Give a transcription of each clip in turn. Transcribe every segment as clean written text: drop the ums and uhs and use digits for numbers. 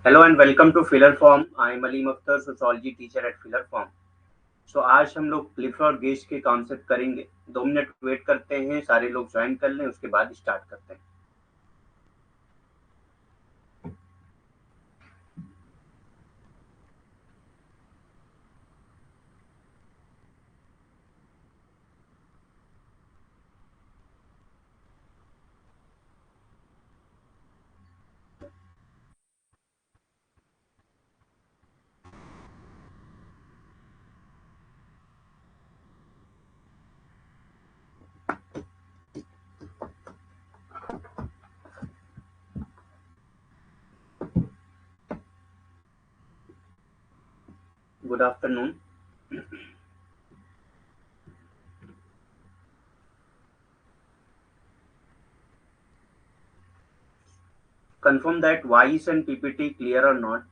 Hello and welcome to Filler Form. I am Aleem Akhtar, sociology teacher at Filler Form. So आज हम लोग Clifford गेज के कॉन्सेप्ट करेंगे। 2 मिनट वेट करते हैं, सारे लोग ज्वाइन कर लें, उसके बाद स्टार्ट करते हैं। Good afternoon. Confirm that voice and PPT clear or not.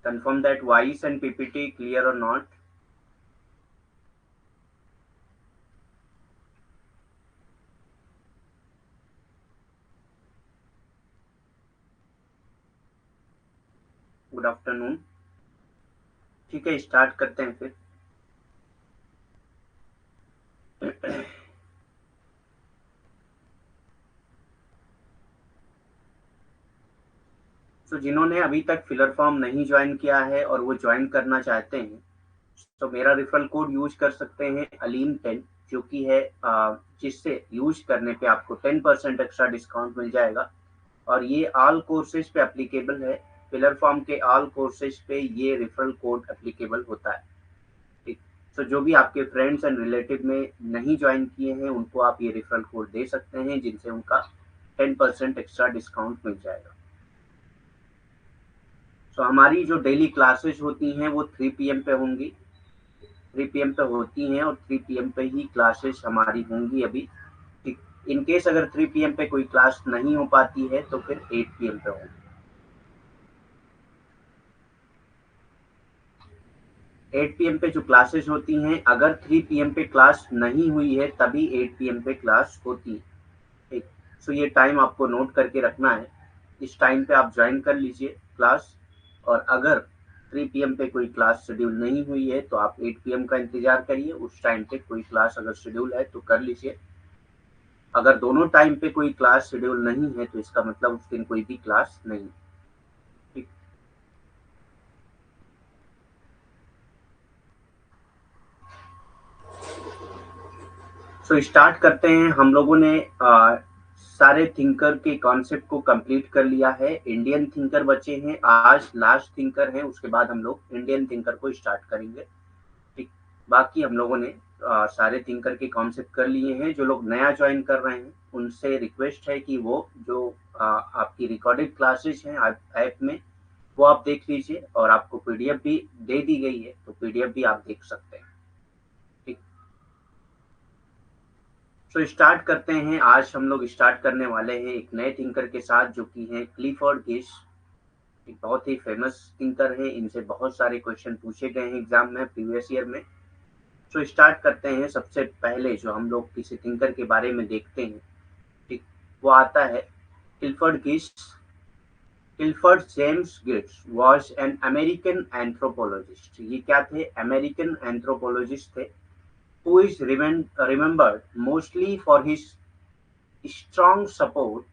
Confirm that voice and PPT clear or not. Good afternoon. ठीक है, स्टार्ट करते हैं फिर। तो जिन्होंने अभी तक फिलर फॉर्म नहीं ज्वाइन किया है और वो ज्वाइन करना चाहते हैं, तो मेरा रेफरल कोड यूज कर सकते हैं अलीम 10, जो कि है जिससे यूज करने पे आपको 10% एक्स्ट्रा डिस्काउंट मिल जाएगा। और ये ऑल कोर्सेज पे एप्लीकेबल है। फिलर फॉर्म के ऑल कोर्सेज पे ये रेफरल कोड एप्लीकेबल होता है। ठीक। तो जो भी आपके फ्रेंड्स एंड रिलेटिव में नहीं ज्वाइन किए हैं, उनको आप ये रेफरल कोड दे सकते हैं, जिनसे उनका 10% एक्स्ट्रा डिस्काउंट मिल जाएगा। तो हमारी जो डेली क्लासेस होती हैं वो 3 PM पे होंगी। 3 PM पे होती हैं और 3 PM पे ही क्लासेस हमारी होंगी अभी। इन केस अगर 3 PM पे कोई क्लास नहीं हो पाती है तो फिर 8 PM पे होगी। 8 PM पे जो क्लासेस होती हैं, अगर 3 PM पे क्लास नहीं हुई है तभी 8 PM पे क्लास होती है। ठीक। सो ये टाइम आपको नोट करके रखना है। इस टाइम पे आप ज्वाइन कर लीजिए क्लास। और अगर 3 PM पे कोई क्लास शेड्यूल नहीं हुई है तो आप 8 PM का इंतजार करिए। उस टाइम पे कोई क्लास अगर शेड्यूल है तो कर लीजिए। अगर दोनों टाइम पे कोई क्लास शेड्यूल नहीं है तो इसका मतलब उस दिन कोई भी क्लास नहीं। ठीक। सो स्टार्ट करते हैं। हम लोगों ने सारे थिंकर के कॉन्सेप्ट को कंप्लीट कर लिया है। इंडियन थिंकर बचे हैं, आज लास्ट थिंकर है, उसके बाद हम लोग इंडियन थिंकर को स्टार्ट करेंगे। ठीक। बाकी हम लोगों ने सारे थिंकर के कॉन्सेप्ट कर लिए हैं। जो लोग नया ज्वाइन कर रहे हैं उनसे रिक्वेस्ट है कि वो जो आपकी रिकॉर्डेड क्लासेस हैं ऐप में, वो आप देख लीजिए। और आपको पीडीएफ भी दे दी गई है, तो पीडीएफ भी आप देख सकते हैं। ठीक। तो स्टार्ट करते हैं। आज हम लोग स्टार्ट करने वाले हैं एक नए थिंकर के साथ, जो कि है क्लिफोर्ड गेज। एक बहुत ही फेमस थिंकर है, इनसे बहुत सारे क्वेश्चन पूछे गए हैं एग्जाम में प्रीवियस ईयर में। तो स्टार्ट करते हैं। सबसे पहले जो हम लोग किसी थिंकर के बारे में देखते हैं, ठीक, वो आता है Clifford Gibbs. Clifford James Gibbs was an American anthropologist. ये क्या थे? अमेरिकन एंथ्रोपोलॉजिस्ट थे। Who is remembered mostly for his strong support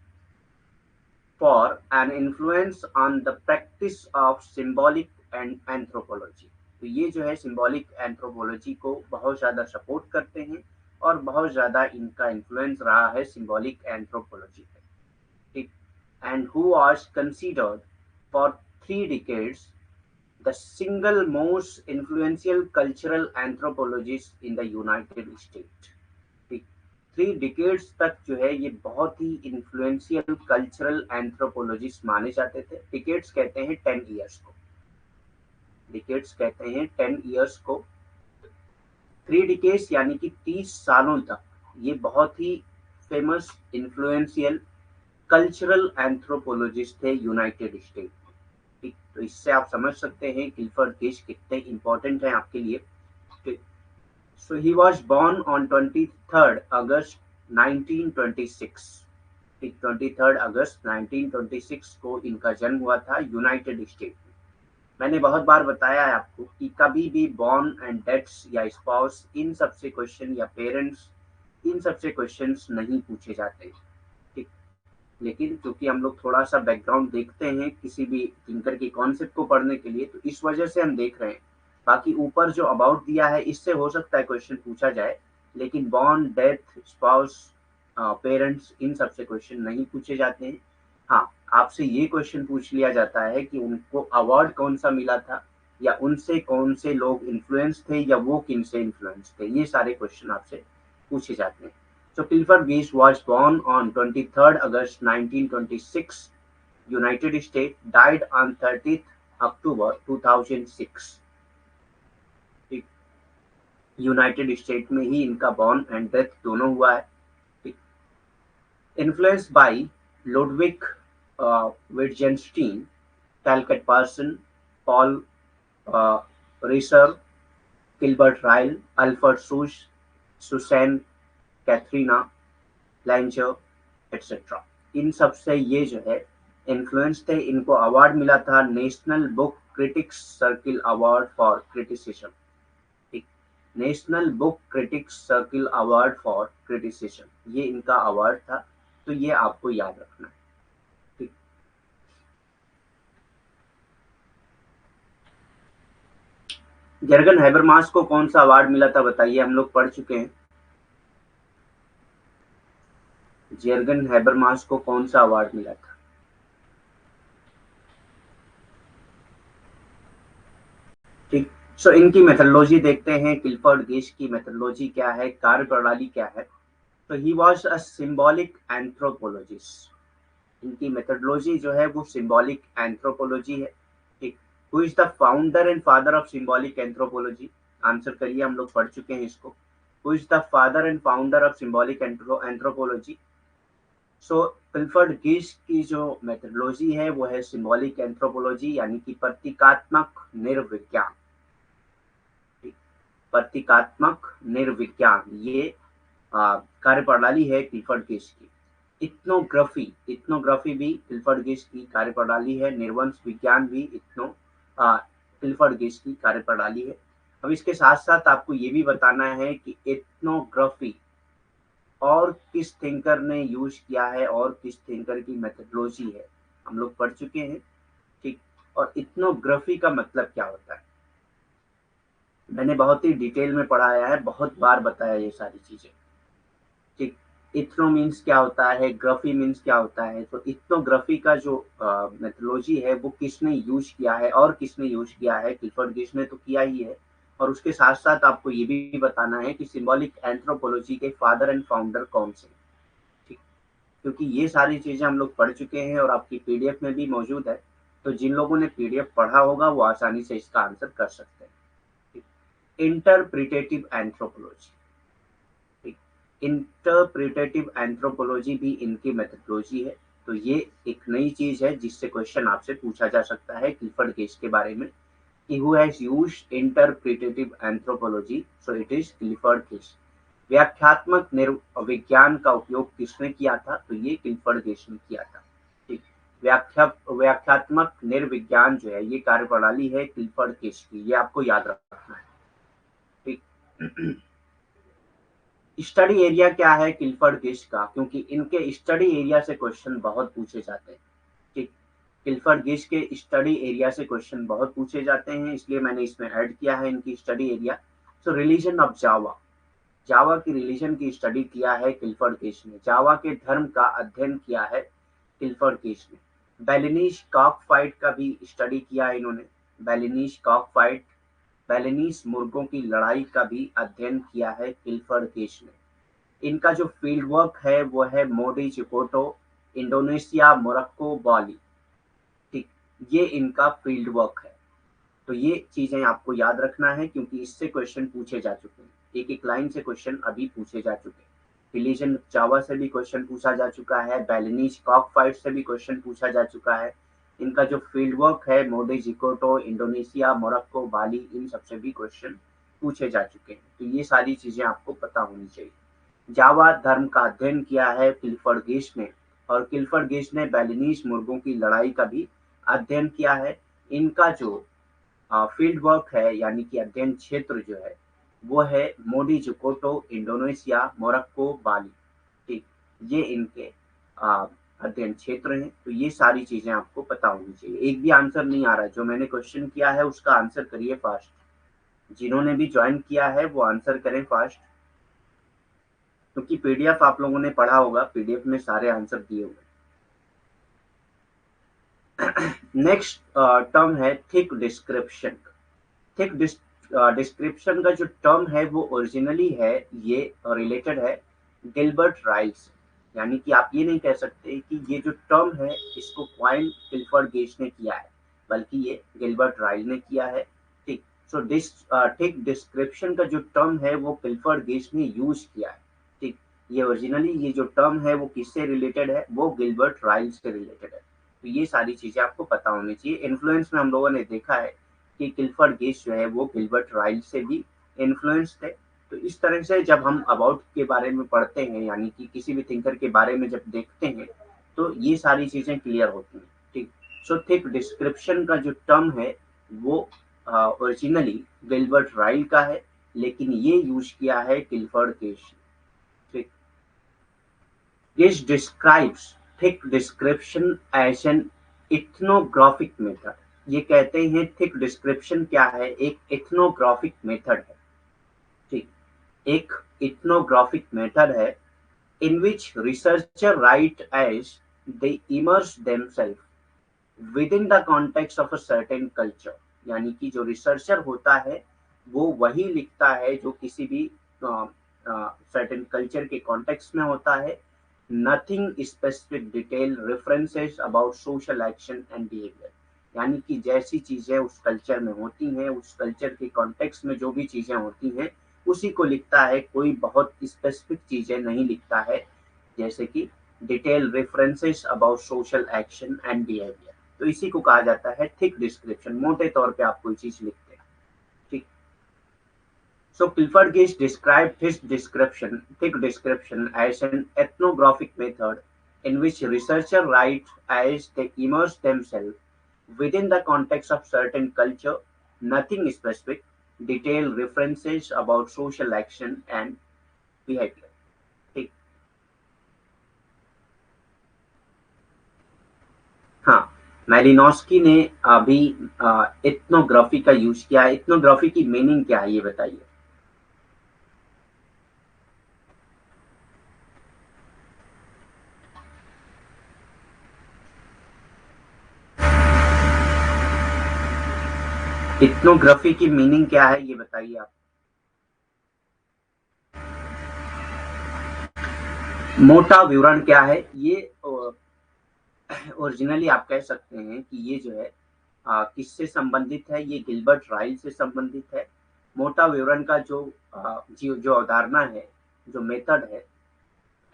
for an influence on the practice of symbolic and anthropology। तो ये जो है सिंबॉलिक एंथ्रोपोलॉजी को बहुत ज़्यादा सपोर्ट करते हैं और बहुत ज़्यादा इनका इन्फ्लुएंस रहा है सिंबॉलिक एंथ्रोपोलॉजी पे। ठीक। And who was considered for 3 decades the single most influential cultural anthropologist in the United States। 3 decades तक जो है ये बहुत ही इन्फ्लुएंशियल कल्चरल एंथ्रोपोलॉजिस्ट माने जाते थे। डिकेड्स कहते हैं 10 years को। डिकेड्स कहते हैं 10 years को। 3 decades यानी कि 30 सालों तक ये बहुत ही फेमस इन्फ्लुएंशियल कल्चरल एंथ्रोपोलॉजिस्ट थे यूनाइटेड स्टेट में। ठीक। तो इससे आप समझ सकते हैं क्लिफर्ड गेज कितने इंपॉर्टेंट हैं आपके लिए। So he was born on 23rd August 1926। ठीक 23 अगस्त 1926 को इनका जन्म हुआ था यूनाइटेड स्टेट में। मैंने बहुत बार बताया है आपको कि कभी भी बॉर्न एंड डेथ्स या स्पाउस इन सबसे क्वेश्चन या पेरेंट्स इन सबसे क्वेश्चंस नहीं पूछे जाते, ठीक। लेकिन क्योंकि हम लोग थोड़ा सा बैकग्राउंड देखते हैं किसी भी थिंकर के कॉन्सेप्ट को पढ़ने के लिए, तो इस वजह से हम देख रहे हैं। बाकी ऊपर जो अबाउट दिया है इससे हो सकता है क्वेश्चन पूछा जाए, लेकिन बॉर्न, डेथ, स्पाउस, पेरेंट्स इन सबसे क्वेश्चन नहीं पूछे जाते हैं। हाँ, आपसे ये क्वेश्चन पूछ लिया जाता है कि उनको अवार्ड कौन सा मिला था, या उनसे कौन से लोग इन्फ्लुएंस थे, या वो किन से इन्फ्लुएंस थे। ये सारे क्वेश्चन आपसे पूछे जाते हैं। So Clifford Geertz was born on 23rd August 1926, United States, died on 30th October 2006। ठीक, यूनाइटेड स्टेट में ही इनका बॉर्न एंड डेथ दोनों हुआ है। ठीक, influenced by Ludwig Wittgenstein, Talcott Parsons, Paul Ricoeur, Gilbert Ryle, Alfred सूस, सुसैन कैथरीना लैंचर एक्सेट्रा। इन सब से ये जो है इन्फ्लुएंस थे। इनको अवार्ड मिला था National Book Critics Circle Award for criticism. ठीक, National Book Critics Circle Award for criticism, ये इनका अवार्ड था। तो ये आपको याद रखना है। ठीक, जर्गन हैबरमास को कौन सा अवार्ड मिला था बताइए, हम लोग पढ़ चुके हैं। जर्गन हैबरमास को कौन सा अवार्ड मिला था? ठीक, सो इनकी मेथोडोलॉजी देखते हैं। क्लिफर्ड गेश की मेथोडोलॉजी क्या है, कार्यप्रणाली क्या है। तो he was a symbolic anthropologist. इनकी मेथोडोलॉजी जो है वो सिंबॉलिक एंथ्रोपोलॉजी है। ठीक, who is the founder and father of symbolic anthropology? Answer करिए, हम लोग पढ़ चुके हैं इसको। Who is the father and founder of symbolic anthropology? So Clifford गिश की जो मेथोडोलॉजी है वो है सिंबॉलिक एंथ्रोपोलॉजी, यानी कि प्रतीकात्मक निर्विज्ञान। प्रतीकात्मक निर्विज्ञान, ये कार्यप्रणाली है क्लिफर्ड गिश की। इथनोग्राफी भी क्लिफर्ड गिश की कार्यप्रणाली है। निर्वंश विज्ञान भी क्लिफर्ड गिश की कार्यप्रणाली है। अब इसके साथ साथ आपको ये भी बताना है कि इथनोग्राफी और किस थिंकर ने यूज किया है और किस थिंकर की मेथोडोलॉजी है, हम लोग पढ़ चुके हैं। ठीक, और इथनोग्राफी का मतलब क्या होता है मैंने बहुत ही डिटेल में पढ़ाया है, बहुत बार बताया ये सारी चीजें। ठीक, इथनो मीन्स क्या होता है, ग्राफी मीन्स क्या होता है। तो इथनोग्राफी का जो मेथोडोलॉजी है वो किसने यूज किया है, और किसने यूज किया है? क्लिफर्ड गिश ने तो किया ही है। और उसके साथ साथ आपको ये भी बताना है कि सिंबॉलिक एंथ्रोपोलॉजी के फादर एंड फाउंडर कौन से। ठीक, क्योंकि ये सारी चीजें हम लोग पढ़ चुके हैं और आपकी पीडीएफ में भी मौजूद है। तो जिन लोगों ने पीडीएफ पढ़ा होगा वो आसानी से इसका आंसर कर सकते हैं। इंटरप्रिटेटिव एंथ्रोपोलॉजी, इंटरप्रिटेटिव एंथ्रोपोलॉजी भी इनकी मेथोडोलॉजी है। तो ये एक नई चीज है जिससे क्वेश्चन आपसे पूछा जा सकता है क्लिफर्ड गेश के बारे में कि who has used interpretive anthropology? So it is Clifford गेश। व्याख्यात्मक विज्ञान का उपयोग किसने किया था? तो ये क्लिफर्ड गेश ने किया था। ठीक, व्याख्यात्मक निर्विज्ञान जो है ये कार्यप्रणाली है क्लिफर्ड गेश की, ये आपको याद रखना है। ठीक, स्टडी एरिया क्या है क्लिफर्ड गिश का? क्योंकि इनके स्टडी एरिया से क्वेश्चन बहुत पूछे जाते हैं। ठीक, क्लिफर्ड गिश के स्टडी एरिया से क्वेश्चन बहुत पूछे जाते हैं, इसलिए मैंने इसमें ऐड किया है इनकी study area. So religion of Java, Java की रिलीजन की स्टडी किया है क्लिफर्ड गिश ने। जावा के धर्म का अध्ययन किया है क्लिफर्ड गिश ने। बैलिनीज कॉक फाइट का भी स्टडी किया है इन्होंने। बैलिनीज कॉक फाइट, बैलिनीज मुर्गों की लड़ाई का भी अध्ययन किया है क्लिफर्ड गिश ने। इनका जो फील्ड वर्क है वो है मोडिचिकोटो, इंडोनेशिया, मोरक्को, बाली। ठीक, ये इनका फील्ड वर्क है। तो ये चीजें आपको याद रखना है क्योंकि इससे क्वेश्चन पूछे जा चुके हैं। एक एक लाइन से क्वेश्चन अभी पूछे जा चुके हैं। रिलीजन जावा से भी क्वेश्चन पूछा जा चुका है, बैलिनीज कॉक फाइट से भी क्वेश्चन पूछा जा चुका है। इनका जो फील्ड वर्क है मोडिचिकोटो, इंडोनेशिया, मोरक्को, बाली, इन सबसे भी क्वेश्चन पूछे जा चुके हैं। तो ये सारी चीजें आपको पता होनी चाहिए। जावा धर्म का अध्ययन किया है क्लिफर्ड गिश ने और क्लिफर्ड गेस्ट ने बैलिनीज मुर्गों की लड़ाई का भी अध्ययन किया है। इनका जो फील्ड वर्क है यानी कि अध्ययन क्षेत्र जो है वो है मोडीजुकोटो, इंडोनेशिया, मोरक्को, बाली। ठीक, ये इनके अध्ययन क्षेत्र हैं। तो ये सारी चीजें आपको पता होनी चाहिए। एक भी आंसर नहीं आ रहा है, जो मैंने क्वेश्चन किया है उसका आंसर करिए फास्ट। जिन्होंने भी ज्वाइन किया है वो आंसर करें फास्ट, क्योंकि पीडीएफ आप लोगों ने पढ़ा होगा, पीडीएफ में सारे आंसर दिए हुए। नेक्स्ट टर्म है थिक डिस्क्रिप्शन। थिक डिस्क्रिप्शन का जो टर्म है वो ओरिजिनली है, ये रिलेटेड है गिलबर्ट राइल से। यानी कि आप ये नहीं कह सकते कि ये जो टर्म है इसको क्वाइन क्लिफर्ड गेस्ट ने किया है, बल्कि ये गिलबर्ट राइल ने किया है। ठीक, सो थिक डिस्क्रिप्शन का जो टर्म है वो क्लिफर्ड गेस्ट ने यूज किया है। ठीक, ये ओरिजिनली ये जो टर्म है वो किससे रिलेटेड है, वो गिलबर्ट राइल से रिलेटेड है। तो ये सारी चीजें आपको पता होनी चाहिए। इन्फ्लुएंस में हम लोगों ने देखा है कि क्लिफर्ड गेस्ट जो है वो गिलबर्ट राइल से भी इन्फ्लुएंस थे। तो इस तरह से जब हम अबाउट के बारे में पढ़ते हैं, यानी कि किसी भी थिंकर के बारे में जब देखते हैं, तो ये सारी चीजें क्लियर होती हैं। ठीक, सो थिक डिस्क्रिप्शन का जो टर्म है वो ओरिजिनली गिलबर्ट राइल का है, लेकिन ये यूज किया है क्लिफर्ड गेस्ट। ठीक, गेस्ट describes thick description as an ethnographic method. ये कहते हैं थिक डिस्क्रिप्शन क्या है, एक इथनोग्राफिक मेथड है। ठीक, एक इथनोग्राफिक मेथड है in which researcher write as they immerse themselves within the context of a certain culture। यानी कि जो रिसर्चर होता है वो वही लिखता है जो किसी भी सर्टेन कल्चर के कॉन्टेक्स्ट में होता है। Nothing specific detail references about social action and behaviour. यानी कि जैसी चीजें उस कल्चर में होती हैं, उस कल्चर के कॉन्टेक्स्ट में जो भी चीजें होती हैं उसी को लिखता है, कोई बहुत स्पेसिफिक चीजें नहीं लिखता है, जैसे कि detail references about social action and behaviour. तो इसी को कहा जाता है थिक डिस्क्रिप्शन। मोटे तौर पे आप कोई चीज लिखते हैं। ठीक, सो क्लिफर्ड गेस्ट describe his description, thick description as an ethnographic method in which researchers write as they immerse themselves within the context of certain culture, nothing specific, detailed references about social action and behavior। ठीक, हाँ, मैलिनोस्की ने अभी ethnography का use किया है। Ethnography की meaning क्या है ये बताइए। इथनोग्राफी की मीनिंग क्या है ये बताइए आप। मोटा विवरण क्या है, ये ओरिजिनली आप कह सकते हैं कि ये जो है किससे संबंधित है, ये गिलबर्ट राइल से संबंधित है। मोटा विवरण का जो अवधारणा है, जो मेथड है,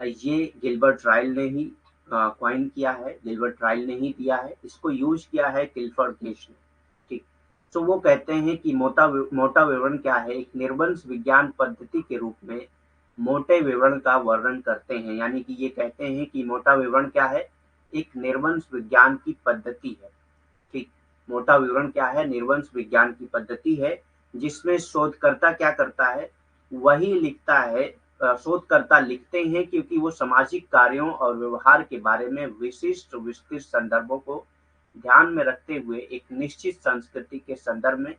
ये गिलबर्ट राइल ने ही क्वाइन किया है, गिलबर्ट राइल ने ही दिया है। इसको यूज किया है क्लिफर्ड गेस्ट ने। ठीक, तो वो कहते हैं कि मोटा विवरण क्या है, एक निर्वंश विज्ञान पद्धति के रूप में मोटे विवरण का वर्णन करते हैं। यानी कि ये कहते हैं कि मोटा विवरण क्या है, एक निर्वंश विज्ञान की पद्धति है। ठीक, मोटा विवरण क्या है, निर्वंश विज्ञान की पद्धति है, जिसमें शोधकर्ता क्या करता है, वही लिखता है। शोधकर्ता लिखते हैं क्योंकि वो सामाजिक कार्यों और व्यवहार के बारे में विशिष्ट विस्तृत संदर्भों को ध्यान में रखते हुए एक निश्चित संस्कृति के संदर्भ में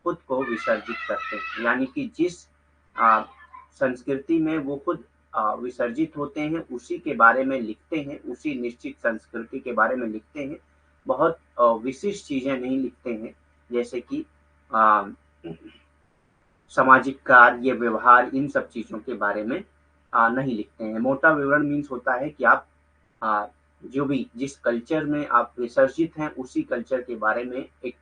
खुद को विसर्जित करते हैं। यानी कि जिस संस्कृति में वो खुद विसर्जित होते हैं उसी के बारे में लिखते हैं, उसी निश्चित संस्कृति के बारे में लिखते हैं। बहुत विशिष्ट चीजें नहीं लिखते हैं, जैसे कि सामाजिक कार्य, व्यवहार, इन सब चीजों के बारे में नहीं लिखते हैं। मोटा विवरण मीन्स होता है कि आप जो भी जिस कल्चर में आप विसर्जित हैं उसी कल्चर के बारे में एक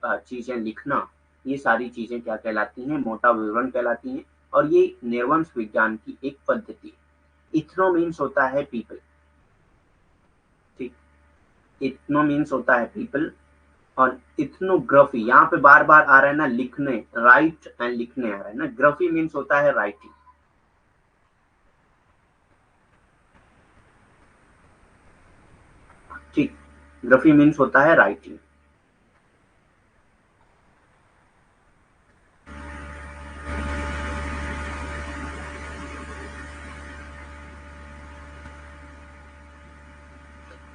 चीजें लिखना, ये सारी चीजें क्या कहलाती हैं, मोटा विवरण कहलाती हैं। और ये निर्वंश विज्ञान की एक पद्धति है। इथनो मीन्स होता है पीपल। ठीक, इथनो मीन्स होता है पीपल। और इथनोग्राफी यहाँ पे बार बार आ रहा है ना, लिखने, राइट एंड लिखने आ रहा है ना। ग्राफी मीन्स होता है राइटिंग। ग्राफी मीन्स होता है राइटिंग।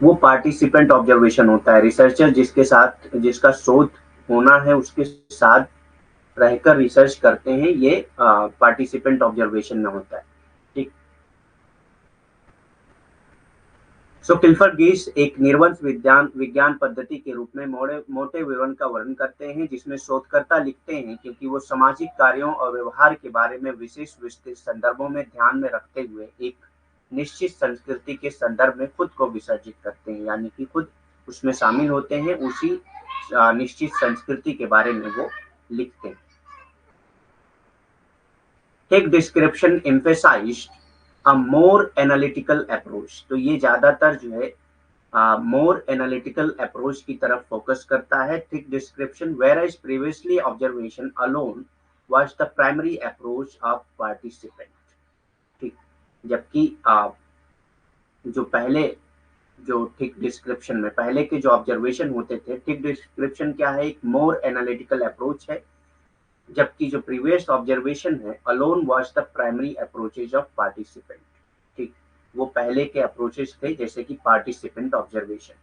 वो पार्टिसिपेंट ऑब्जर्वेशन होता है, रिसर्चर जिसका शोध होना है उसके साथ रहकर रिसर्च करते हैं, ये पार्टिसिपेंट ऑब्जर्वेशन में होता है। ठीक। सो क्लिफर्ड गेज एक निर्वंश विज्ञान पद्धति के रूप में मोटे विवरण का वर्णन करते हैं, जिसमें शोधकर्ता लिखते हैं क्योंकि वो सामाजिक कार्यों और व्यवहार के बारे में विशेष विस्तृत संदर्भों में ध्यान में रखते हुए एक निश्चित संस्कृति के संदर्भ में खुद को विसर्जित करते हैं, यानी कि खुद उसमें शामिल होते हैं, उसी निश्चित संस्कृति के बारे में वो लिखते हैं। टेक डिस्क्रिप्शन एम्फेसाइज्ड अ मोर एनालिटिकल अप्रोच, तो ये ज्यादातर जो है मोर एनालिटिकल अप्रोच की तरफ फोकस करता है। Thick description whereas previously observation alone was the primary approach of participant. ठीक। जबकि जो थिक डिस्क्रिप्शन में पहले के जो ऑब्जर्वेशन होते थे, थिक डिस्क्रिप्शन क्या है, एक मोर एनालिटिकल अप्रोच है, जबकि जो प्रीवियस ऑब्जर्वेशन है alone was the primary approaches of participant. ठीक। वो पहले के अप्रोचेस थे जैसे कि पार्टिसिपेंट ऑब्जर्वेशन।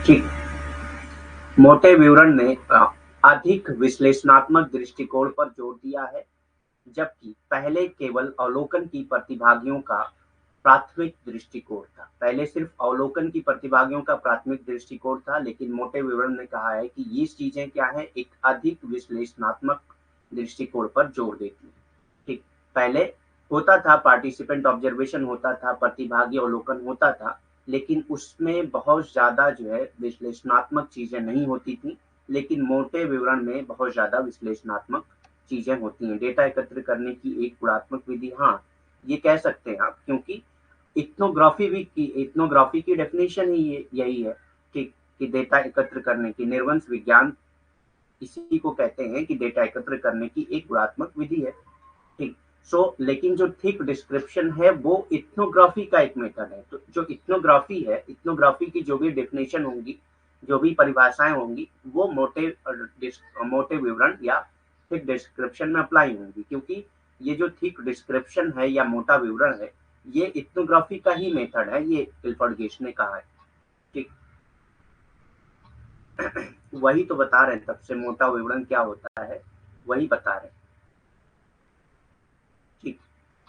ठीक। मोटे विवरण ने अधिक विश्लेषणात्मक दृष्टिकोण पर जोर दिया है, जबकि पहले केवल अवलोकन की प्रतिभागियों का प्राथमिक दृष्टिकोण था। पहले सिर्फ अवलोकन की प्रतिभागियों का प्राथमिक दृष्टिकोण था, लेकिन मोटे विवरण ने कहा है कि ये चीजें क्या है, एक अधिक विश्लेषणात्मक दृष्टिकोण पर जोर देती है। ठीक। पहले होता था पार्टिसिपेंट ऑब्जर्वेशन होता था, प्रतिभागी अवलोकन होता था, लेकिन उसमें बहुत ज्यादा जो है विश्लेषणात्मक चीजें नहीं होती थी, लेकिन मोटे विवरण में बहुत ज्यादा विश्लेषणात्मक चीजें होती हैं। डेटा एकत्र करने की एक गुणात्मक विधि, हाँ ये कह सकते हैं आप, क्योंकि इथनोग्राफी की डेफिनेशन ही यही है कि डेटा एकत्र करने की, निर्वंश विज्ञान इसी को कहते हैं कि डेटा एकत्र करने की एक गुणात्मक विधि है। ठीक। लेकिन जो थिक डिस्क्रिप्शन है वो इथनोग्राफी का एक मेथड है। तो जो इथनोग्राफी है, इथनोग्राफी की जो भी डेफिनेशन होंगी, जो भी परिभाषाएं होंगी, वो मोटे विवरण या थिक डिस्क्रिप्शन में अप्लाई होंगी, क्योंकि ये जो थिक डिस्क्रिप्शन है या मोटा विवरण है, ये इथनोग्राफी का ही मेथड है, ये क्लिफर्ड गेज ने कहा है। ठीक। वही तो बता रहे हैं, तब से मोटा विवरण क्या होता है वही बता रहे हैं। ठीक।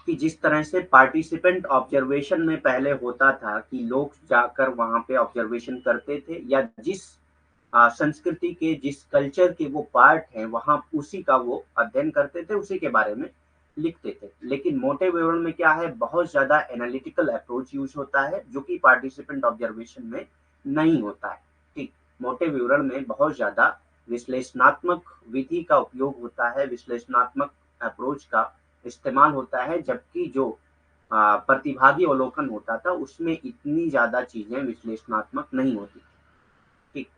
कि जिस तरह से पार्टिसिपेंट ऑब्जर्वेशन में पहले होता था कि लोग जाकर वहां पे ऑब्जर्वेशन करते थे, या जिस संस्कृति के, जिस कल्चर के वो पार्ट हैं, वहां उसी का वो अध्ययन करते थे, उसी के बारे में लिखते थे। लेकिन मोटे विवरण में क्या है, बहुत ज्यादा एनालिटिकल अप्रोच यूज होता है, जो कि पार्टिसिपेंट ऑब्जर्वेशन में नहीं होता है। ठीक। मोटे विवरण में बहुत ज्यादा विश्लेषणात्मक विधि का उपयोग होता है, विश्लेषणात्मक अप्रोच का इस्तेमाल होता है, जबकि जो प्रतिभागी अवलोकन होता था उसमें इतनी ज्यादा चीजें विश्लेषणात्मक नहीं होती। ठीक।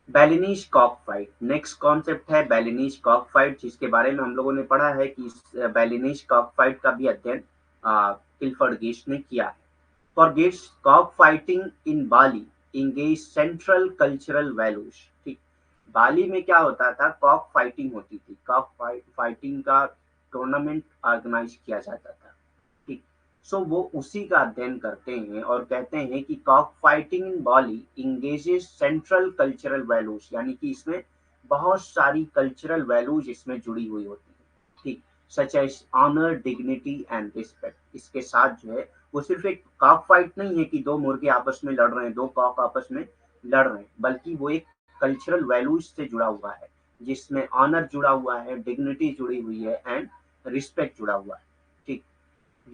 बैलिनीज कॉक फाइट, नेक्स्ट कॉन्सेप्ट है बैलिनीज कॉक फाइट, जिसके बारे में हम लोगों ने पढ़ा है कि बैलिनीज कॉक फाइट का भी अध्ययन क्लिफर्ड गेज ने किया है। For gauge, cock fighting in Bali engage central cultural values. ठीक। बाली में क्या होता था, कॉक फाइटिंग होती थी, कॉक फाइटिंग का टूर्नामेंट ऑर्गेनाइज किया जाता था। ठीक। वो उसी का अध्ययन करते हैं और कहते हैं कि cock fighting in Bali engages central cultural values, यानी कि इसमें बहुत सारी कल्चरल वैल्यूज इसमें जुड़ी हुई होती है। ठीक। Such as honour, dignity and respect. इसके साथ जो है वो सिर्फ एक कॉक फाइट नहीं है कि दो मुर्गे आपस में लड़ रहे हैं, दो कॉक आपस में लड़ रहे हैं, बल्कि वो एक कल्चरल वैल्यूज से जुड़ा हुआ है, जिसमें ऑनर जुड़ा हुआ है, डिग्निटी जुड़ी हुई है एंड रिस्पेक्ट जुड़ा हुआ है। ठीक।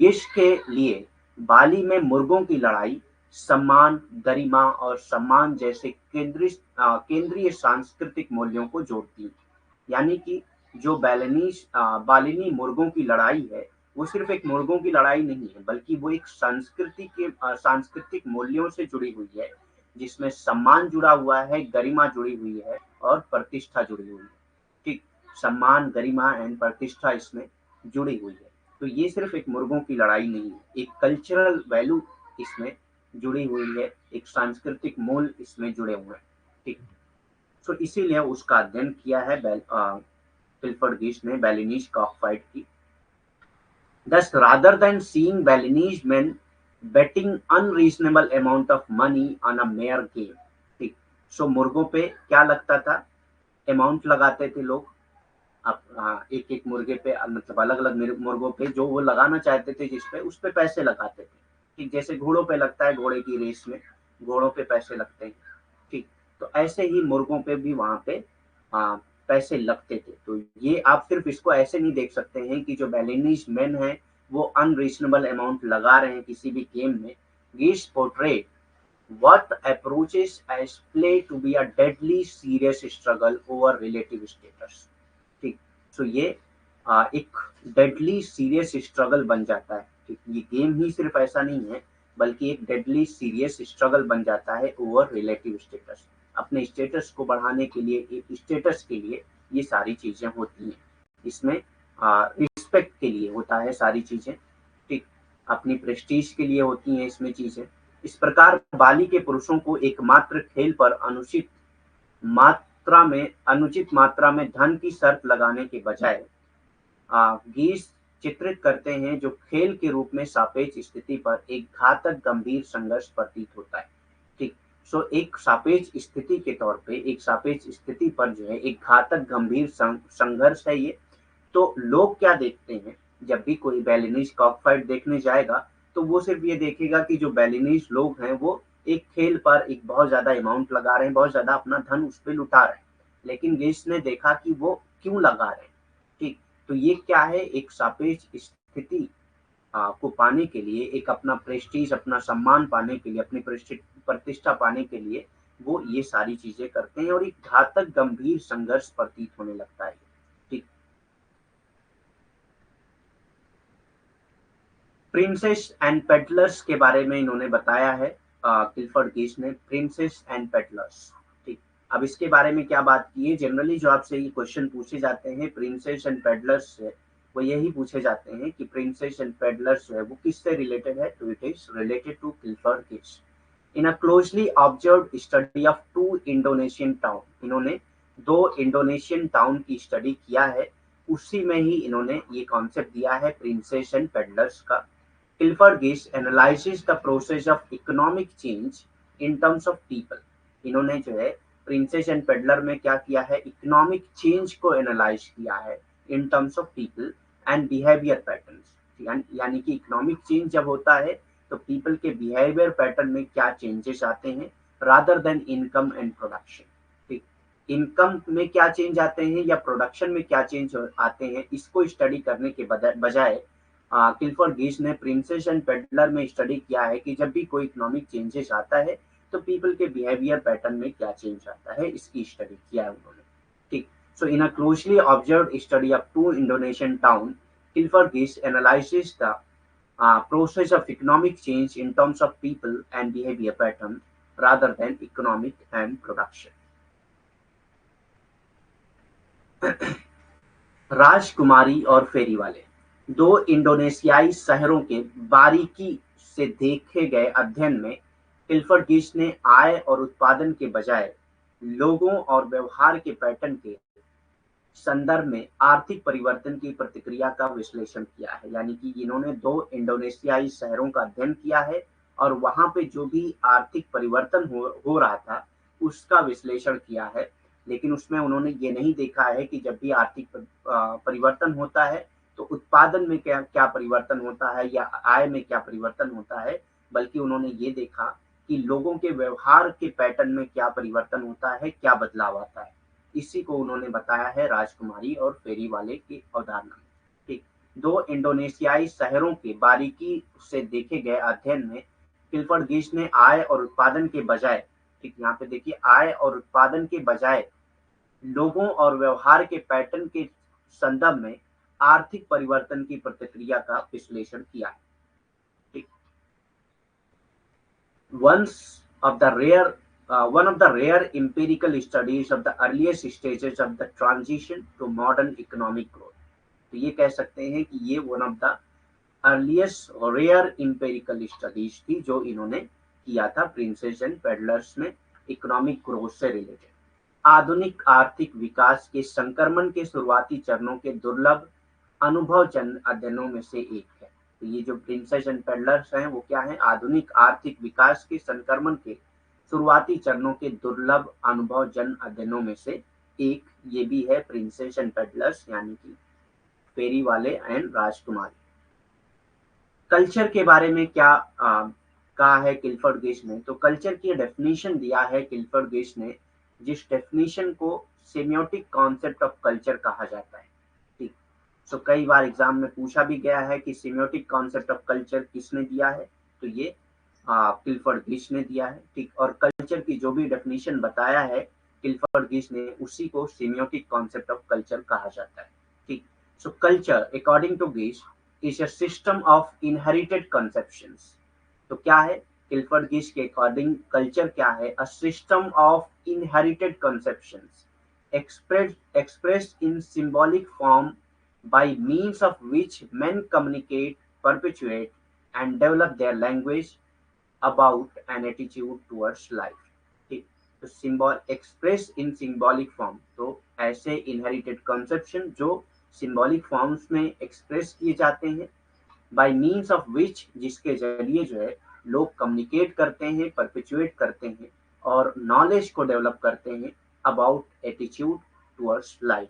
गिश के लिए बाली में मुर्गों की लड़ाई सम्मान, गरिमा और सम्मान जैसे केंद्रीय सांस्कृतिक मूल्यों को जोड़ती है। यानी कि जो बालिनी मुर्गों की लड़ाई है, वो सिर्फ एक मुर्गों की लड़ाई नहीं है, बल्कि वो एक सांस्कृतिक मूल्यों से जुड़ी हुई है, जिसमें सम्मान जुड़ा हुआ है, गरिमा जुड़ी हुई है और प्रतिष्ठा जुड़ी हुई है। ठीक। सम्मान, गरिमा एंड प्रतिष्ठा इसमें जुड़ी हुई है। तो ये सिर्फ एक मुर्गों की लड़ाई नहीं है, एक कल्चरल वैल्यू इसमें जुड़ी हुई है, एक सांस्कृतिक मूल इसमें जुड़े हुए हैं। ठीक, तो इसीलिए उसका अध्ययन किया है क्लिफर्ड गिश ने बैलिनीज कॉकफाइट की। Thus, rather than seeing Balinese men betting unreasonable amount of money on a mere game, ठीक, सो मुर्गों पे क्या लगता था, अमाउंट लगाते थे लोग। अब एक एक मुर्गे पे मतलब अलग अलग मुर्गों पे जो वो लगाना चाहते थे, जिस पे उस पे पैसे लगाते थे। ठीक, जैसे घोड़ों पे लगता है, घोड़े की रेस में घोड़ों पे पैसे लगते हैं। ठीक, तो ऐसे ही मुर्गों पे भी वहां पे पैसे लगते थे। तो ये आप सिर्फ इसको ऐसे नहीं देख सकते हैं कि जो बैलिनीज मैन है वो अनरीजनेबल अमाउंट लगा रहे हैं किसी भी गेम में। गिश portrait what approaches as play to be a deadly serious struggle over relative status। ठीक, तो ये एक डेडली सीरियस स्ट्रगल बन जाता है। ठीक, ये गेम ही सिर्फ ऐसा नहीं है, बल्कि एक डेडली सीरियस स्ट्रगल बन जाता है ओवर रिलेटिव स्टेटस। अपने स्टेटस को बढ़ाने के लिए, एक स्टेटस के लिए ये सारी चीजें होती हैं। इसमें रिस्पेक्ट के लिए होता है सारी चीजें। ठीक, अपनी प्रेस्टीज के लिए होती हैं इसमें चीजें। इस प्रकार बाली के पुरुषों को एकमात्र खेल पर अनुचित मात्रा में धन की शर्त लगाने के बजाय गीस चित्रित करते हैं जो खेल के रूप में सापेक्ष स्थिति पर एक घातक गंभीर संघर्ष प्रतीत होता है। ठीक, सो एक सापेक्ष स्थिति के तौर पे, एक सापेक्ष स्थिति पर जो है एक घातक गंभीर संघर्ष है ये। तो लोग क्या देखते हैं, जब भी कोई बैलिनीज कॉकफाइट देखने जाएगा तो वो सिर्फ ये देखेगा कि जो बैलिनीज लोग हैं वो एक खेल पर एक बहुत ज्यादा अमाउंट लगा रहे हैं, बहुत ज्यादा अपना धन उस पर लुटा रहे हैं। लेकिन गिश ने देखा कि वो क्यों लगा रहे हैं। ठीक, तो ये क्या है, एक सापेक्ष स्थिति को पाने के लिए, एक अपना प्रेस्टीज, अपना सम्मान पाने के लिए, अपनी प्रतिष्ठा पाने के लिए वो ये सारी चीजें करते हैं और एक घातक गंभीर संघर्ष प्रतीत होने लगता है। ठीक, प्रिंसेस एंड पेडलर्स के बारे में इन्होंने बताया है क्लिफर्ड गिश ने, प्रिंसेस एंड पेडलर्स। ठीक, अब इसके बारे में क्या बात की है, जनरली जो आपसे ये क्वेश्चन पूछे जाते हैं प्रिंसेस एंड पेडलर्स से, वो यही पूछे जाते हैं कि प्रिंसेस एंड पेडलर्स जो है वो किससे रिलेटेड है। तो it is related to Clifford गिश। In a closely observed study of 2 Indonesian town, इन्होंने 2 इंडोनेशियन टाउन की स्टडी किया है, उसी में ही इन्होंने ये कॉन्सेप्ट दिया है प्रिंसेस एंड पेडलर्स का। Clifford Geertz analyzes the process of economic change in terms of people। इन्होंने जो है प्रिंसेस एंड पेडलर में क्या किया है, इकोनॉमिक चेंज को एनालाइज किया है in terms of people and behaviour patterns. यानी कि इकोनॉमिक चेंज जब होता है तो पीपल के बिहेवियर पैटर्न में क्या चेंजेस आते हैं, rather than income and production. ठीक, इनकम में क्या चेंज आते हैं या प्रोडक्शन में क्या चेंज आते हैं, इसको स्टडी करने के बजाय क्लिफर्ड गिश ने प्रिंसेस एंड पेडलर में स्टडी किया है कि जब भी कोई इकोनॉमिक चेंजेस आता है तो पीपल के बिहेवियर पैटर्न में क्या चेंज आता है, इसकी स्टडी किया है उन्होंने। ठीक, so in a closely observed study of 2 Indonesian town, Clifford गिश analyses the process of economic change in terms of people and behavior pattern rather than economic and production। राजकुमारी और फेरी वाले, 2 इंडोनेशियाई शहरों के बारीकी से देखे गए अध्ययन में क्लिफर्ड गिश ने आय और उत्पादन के बजाय लोगों और व्यवहार के पैटर्न के संदर्भ में आर्थिक परिवर्तन की प्रतिक्रिया का विश्लेषण किया है। यानी कि इन्होंने 2 इंडोनेशियाई शहरों का अध्ययन किया है और वहां पे जो भी आर्थिक परिवर्तन हो रहा था उसका विश्लेषण किया है। लेकिन उसमें उन्होंने ये नहीं देखा है कि जब भी आर्थिक परिवर्तन होता है तो उत्पादन में क्या क्या परिवर्तन होता है या आय में क्या परिवर्तन होता है, बल्कि उन्होंने ये देखा कि लोगों के व्यवहार के पैटर्न में क्या परिवर्तन होता है, क्या बदलाव आता है। इसी को उन्होंने बताया है राजकुमारी और फेरी वाले की अवधारणा में। ठीक, 2 इंडोनेशियाई शहरों के बारीकी से देखे गए अध्ययन में क्लिफर्ड गिश ने आय और उत्पादन के बजाय, ठीक यहाँ पे देखिए, आय और उत्पादन के बजाय लोगों और व्यवहार के पैटर्न के संदर्भ में आर्थिक परिवर्तन की प्रतिक्रिया का विश्लेषण किया है। Once of the rare one of the rare empirical studies of the earliest stages of the transition to modern economic growth. तो ये कह सकते हैं कि ये one of the earliest rare empirical studies थी जो इन्होंने किया था प्रिंसेस एंड पेडलर्स में इकोनॉमिक ग्रोथ से रिलेटेड। आधुनिक आर्थिक विकास के संक्रमण के शुरुआती चरणों के दुर्लभ अनुभवजन्य अध्ययनों में से एक है। तो ये जो प्रिंसेस एंड पेडलर्स हैं वो क्या है, आधुनिक आर्थिक विकास के संक्रमण के शुरुआती चरणों के दुर्लभ अनुभवजन्य अध्ययनों में से एक ये भी है, प्रिंसेस एंड पेडलर्स यानी कि फेरी वाले एंड राजकुमारी। कल्चर के बारे में क्या कहा है क्लिफर्ड गेज ने, तो कल्चर की डेफिनेशन दिया है क्लिफर्ड गेज ने, जिस डेफिनेशन को सेमियोटिक कॉन्सेप्ट ऑफ कल्चर कहा जाता है। ठीक, सो कई बार एग्जाम में पूछा भी गया है कि सेमियोटिक कॉन्सेप्ट ऑफ कल्चर किसने दिया है, तो ये क्लिफर्ड गेज ने दिया है। ठीक, और कल्चर की जो भी डेफिनेशन बताया है क्लिफर्ड गेज ने उसी को सेमियोटिक कॉन्सेप्ट ऑफ कल्चर कहा जाता है। ठीक, सो कल्चर अकॉर्डिंग टू गेज is a system of inherited conceptions। तो क्या है क्लिफर्ड गेज के अकॉर्डिंग कल्चर क्या है, a system of inherited conceptions expressed in symbolic form by means of which men communicate, perpetuate and develop their language about an attitude towards life। ठीक, तो symbol express in symbolic form, तो ऐसे inherited conception जो symbolic forms में express किए जाते हैं, bye means of which जिसके जरिए जो है लोग कम्युनिकेट करते हैं, परपेचुएट करते हैं और नॉलेज को डेवलप करते हैं अबाउट एटीट्यूड टुवर्ड्स लाइफ।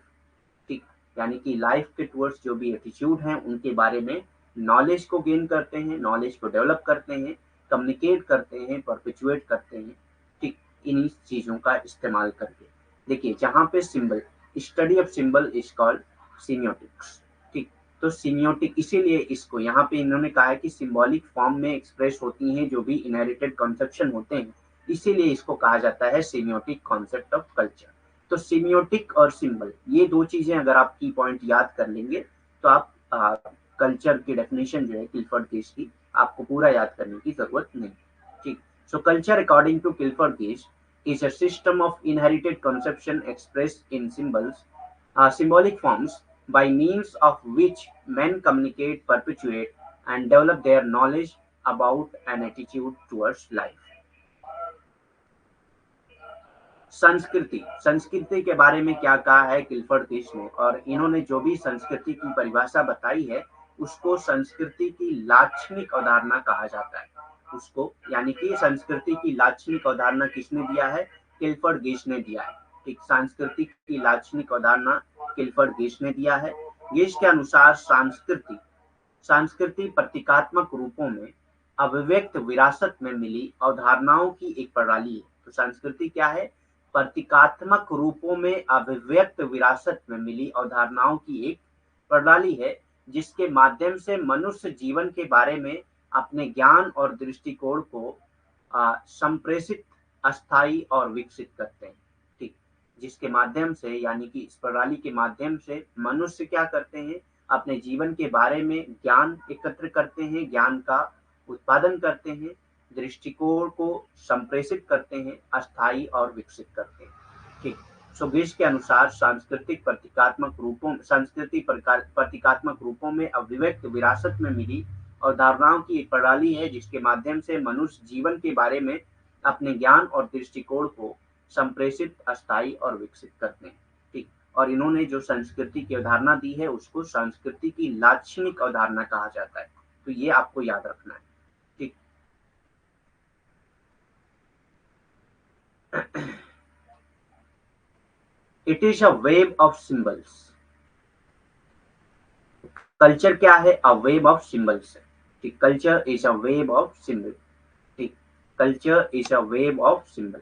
ठीक, यानी कि लाइफ के टुवर्ड्स जो भी एटीट्यूड हैं उनके बारे में नॉलेज को गेन करते हैं, नॉलेज को डेवलप करते हैं, कम्युनिकेट करते हैं, परपेचुएट करते हैं। ठीक, इन्हीं चीजों का इस्तेमाल करके देखिए जहाँ पे symbol, study of symbol is called semiotics. ठीक, तो सीमियोटिक इसीलिए इसको यहाँ पे इन्होंने कहा है कि सिंबॉलिक फॉर्म में एक्सप्रेस होती हैं जो भी इनहेरिटेड कंसेप्शन होते हैं, इसीलिए इसको कहा जाता है सीमियोटिक कॉन्सेप्ट ऑफ कल्चर। तो सीमियोटिक और सिंबल ये दो चीजें अगर आप की पॉइंट याद कर लेंगे तो आप कल्चर की डेफिनेशन जो है क्लिफर्ड गेज की आपको पूरा याद करने की जरूरत नहीं। ठीक, so culture according to Clifford गेज is a system of inherited conception expressed in symbols, symbolic forms by means of which men communicate, perpetuate, and develop their knowledge about an attitude towards life। संस्कृति, संस्कृति के बारे में क्या कहा है Clifford गेज ने, और इन्होंने जो भी संस्कृति की परिभाषा बताई है उसको संस्कृति की लाक्षणिक अवधारणा कहा जाता है उसको, यानी कि संस्कृति की लाक्षणिक अवधारणा किसने दिया है, क्लिफर्ड गेज ने दिया है। ठीक, सांस्कृतिक की लाक्षणिक अवधारणा क्लिफर्ड गेज ने दिया है। गेज के अनुसार संस्कृति, संस्कृति प्रतीकात्मक रूपों में अभिव्यक्त विरासत में मिली अवधारणाओं की एक प्रणाली है। तो संस्कृति क्या है, प्रतीकात्मक रूपों में अभिव्यक्त विरासत में मिली अवधारणाओं की एक प्रणाली है जिसके माध्यम से मनुष्य जीवन के बारे में अपने ज्ञान और दृष्टिकोण को संप्रेषित, अस्थायी और विकसित करते हैं। ठीक, जिसके माध्यम से यानी कि इस प्रणाली के माध्यम से मनुष्य क्या करते हैं, अपने जीवन के बारे में ज्ञान एकत्र करते हैं, ज्ञान का उत्पादन करते हैं, दृष्टिकोण को संप्रेषित करते हैं, अस्थायी और विकसित करते हैं। ठीक, सो गेज के अनुसार सांस्कृतिक प्रतीकात्मक रूपों, संस्कृति प्रतीकात्मक रूपों में अभिव्यक्त विरासत में मिली अवधारणाओं की एक प्रणाली है जिसके माध्यम से मनुष्य जीवन के बारे में अपने ज्ञान और दृष्टिकोण को संप्रेषित, अस्थायी और विकसित करते हैं। ठीक, और इन्होंने जो संस्कृति की अवधारणा दी है उसको संस्कृति की लाक्षणिक अवधारणा कहा जाता है। तो ये आपको याद रखना है। ठीक, it is a web of symbols. Culture क्या है, अ वेब ऑफ सिंबल्स। ठीक, culture is a web of symbol. ठीक, culture is a web of symbol.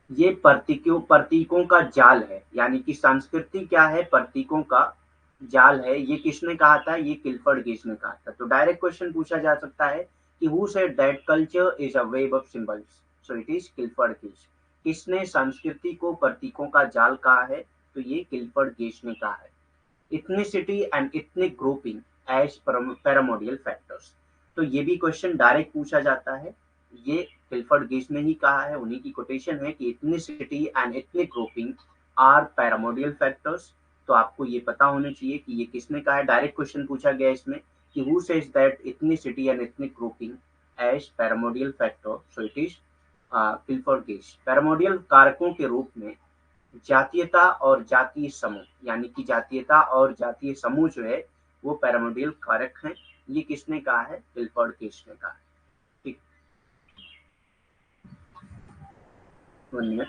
ये प्रतीकों का जाल है, यानी कि संस्कृति क्या है, प्रतीकों का जाल है। ये किसने कहा था, ये क्लिफर्ड गेज ने कहा था। तो डायरेक्ट क्वेश्चन पूछा जा सकता है कि who said that culture is a web of symbols, so it is Clifford gauge. किसने संस्कृति को प्रतीकों का जाल कहा है, तो ये क्लिफर्ड गेज ने कहा है। Ethnicity and ethnic grouping as primordial factors. तो ये भी क्वेश्चन डायरेक्ट पूछा जाता है। ये क्लिफर्ड गेज ने ही कहा है, उन्हीं की कोटेशन है कि ethnicity and ethnic grouping are primordial factors. तो आपको ये पता होना चाहिए कि ये किसने कहा है, डायरेक्ट क्वेश्चन पूछा गया इसमें कि who says that ethnicity and ethnic grouping as primordial factor. So it is Clifford गेज। पैरामोडियल कारकों के रूप में जातीयता और जातीय समूह, यानी कि जातीयता और जातीय समूह जो है वो पैरामोडियल कारक हैं। ये किसने कहा है, क्लिफर्ड गेज ने कहा है। ठीक, 1 मिनट।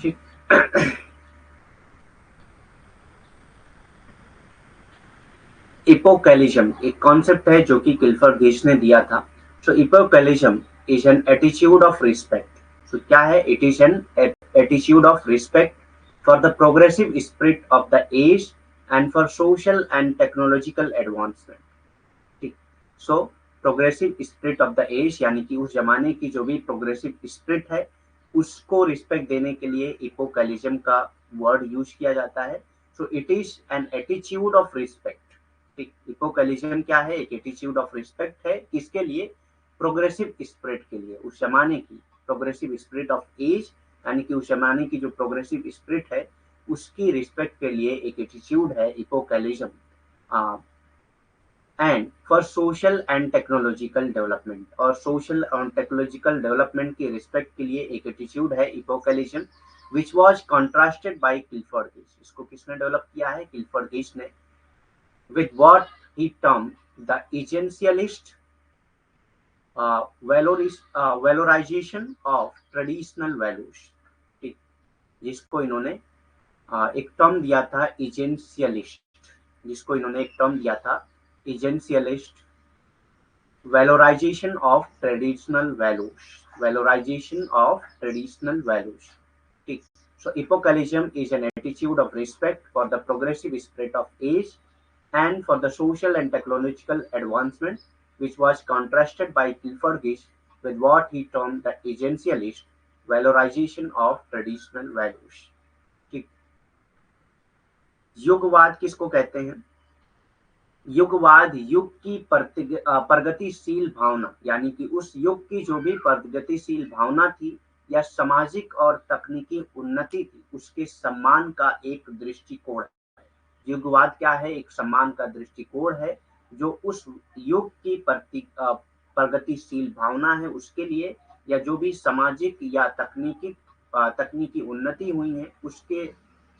ठीक, इपोकैलिज्म एक कॉन्सेप्ट है जो कि क्लिफर्ड गेज ने दिया था। So epochalism is an attitude of respect. So क्या है, it is an attitude of respect for the progressive spirit of the age and for social and technological advancement. ठीक, so progressive spirit of the age यानी कि उस जमाने की जो भी प्रोग्रेसिव स्पिरिट है उसको रिस्पेक्ट देने के लिए इपोकैलिज्म का वर्ड यूज किया जाता है। सो it is an attitude of respect. ठीक, इपोकैलिज्म क्या है, एक एटीट्यूड ऑफ रिस्पेक्ट है किसके लिए, प्रोग्रेसिव स्पिरिट के लिए, उस जमाने की प्रोग्रेसिव स्पिरिट ऑफ एज, यानी कि उस जमाने की जो प्रोग्रेसिव स्पिरिट है उसकी रिस्पेक्ट के लिए एक एटीट्यूड है epochalism. And for social and technological development, और सोशल और टेक्नोलॉजिकल डेवलपमेंट की रिस्पेक्ट के लिए एक एटीट्यूड है epochalism which was contrasted by Clifford गेज। इसको किसने डेवलप किया है, क्लिफर्ड गेज ने, with what he termed the essentialist valorization of traditional values। ठीक, जिसको इन्होंने एक टर्म दिया था essentialist, जिसको इन्होंने एक टर्म दिया था essentialist valorization of traditional values, valorization of traditional values। ठीक, so epochalism is an attitude of respect for the progressive spirit of age and for the social and technological advancement, which was contrasted by Clifford Geertz with what he termed the essentialist valorization of traditional values। ठीक, युगवाद किसको कहते हैं, युगवाद युग की प्रगतिशील भावना, यानी कि उस युग की जो भी प्रगतिशील भावना थी या सामाजिक और तकनीकी उन्नति थी उसके सम्मान का एक दृष्टिकोण है। युगवाद क्या है, एक सम्मान का दृष्टिकोण है जो उस युग की प्रगतिशील भावना है उसके लिए, या जो भी सामाजिक या तकनीकी उन्नति हुई है उसके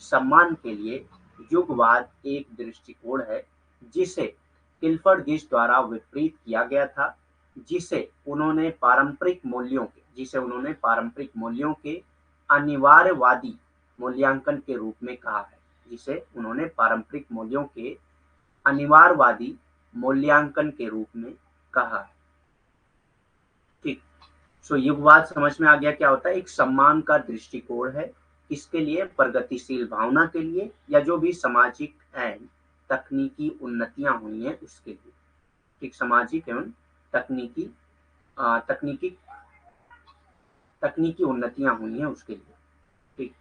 सम्मान के लिए युगवाद एक दृष्टिकोण है जिसे क्लिफर्ड गेज द्वारा विपरीत किया गया था, जिसे उन्होंने पारंपरिक मूल्यों के अनिवार्यवादी मूल्यांकन के रूप में कहा है, जिसे उन्होंने पारंपरिक मूल्यों के अनिवार्यवादी मूल्यांकन के रूप में कहा है। ठीक, सो युगवाद समझ में आ गया क्या होता है, एक सम्मान का दृष्टिकोण है इसके लिए, प्रगतिशील भावना के लिए या जो भी सामाजिक एंड तकनीकी उन्नतियां हुई हैं उसके लिए। ठीक, सामाजिक एवं तकनीकी तकनीकी तकनीकी उन्नतियां हुई हैं उसके लिए। ठीक,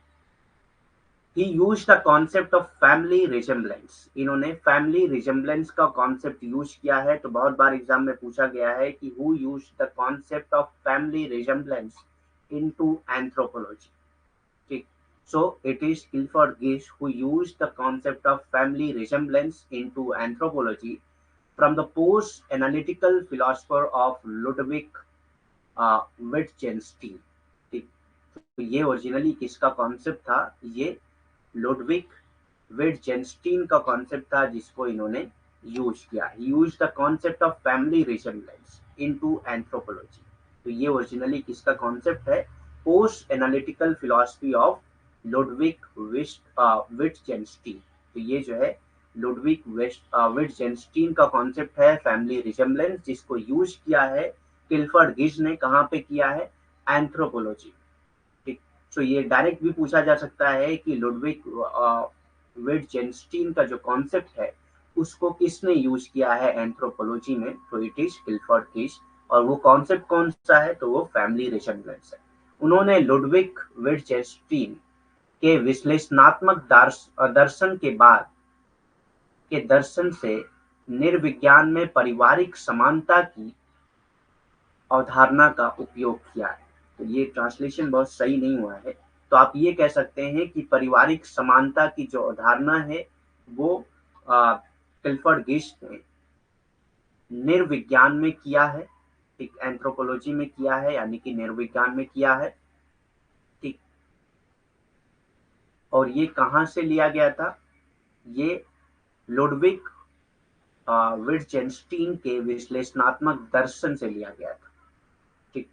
he used the concept of family resemblance। इन्होंने family resemblance का concept यूज किया है। तो बहुत बार एग्जाम में पूछा गया है कि who used the concept of family resemblance into anthropology। ठीक, so it is Clifford Geertz who used the concept of family resemblance into anthropology from the post analytical philosopher of Ludwig Wittgenstein. ठीक, तो ये originally किसका concept था? ये Ludwig विटजेंस्टीन का concept था, जिसको इन्होंने यूज किया। Use the concept of family resemblance into anthropology. तो ये ओरिजिनली किसका कॉन्सेप्ट है? Post analytical philosophy of Ludwig Wittgenstein. तो ये जो है लुडविक विटजेंस्टीन का कॉन्सेप्ट है फैमिली रिसेम्बलेंस, जिसको यूज किया है किल्फर्ड गिज ने। कहाँ पे किया है? एंथ्रोपोलॉजी। ठीक, तो ये डायरेक्ट भी पूछा जा सकता है कि लुडविक विटजेंस्टीन का जो कॉन्सेप्ट है उसको किसने यूज किया है एंथ्रोपोलॉजी में? तो इट इज किल्फर्ड गिज। और वो कॉन्सेप्ट कौन सा है? तो वो फैमिली रिसेम्बलेंस है। उन्होंने लुडविक विटजेंस्टीन के विश्लेषणात्मक दर्शन के बाद के दर्शन से निर्विज्ञान में पारिवारिक समानता की अवधारणा का उपयोग किया है। तो ये ट्रांसलेशन बहुत सही नहीं हुआ है। तो आप ये कह सकते हैं कि पारिवारिक समानता की जो अवधारणा है वो किल्फर्ड गिश ने निर्विज्ञान में किया है। ठीक, एंथ्रोपोलॉजी में किया है, यानी कि निर्विज्ञान में किया है। ठीक, और ये कहाँ से लिया गया था? ये लुडविक विटजेंस्टीन के विश्लेषणात्मक दर्शन से लिया गया था। ठीक,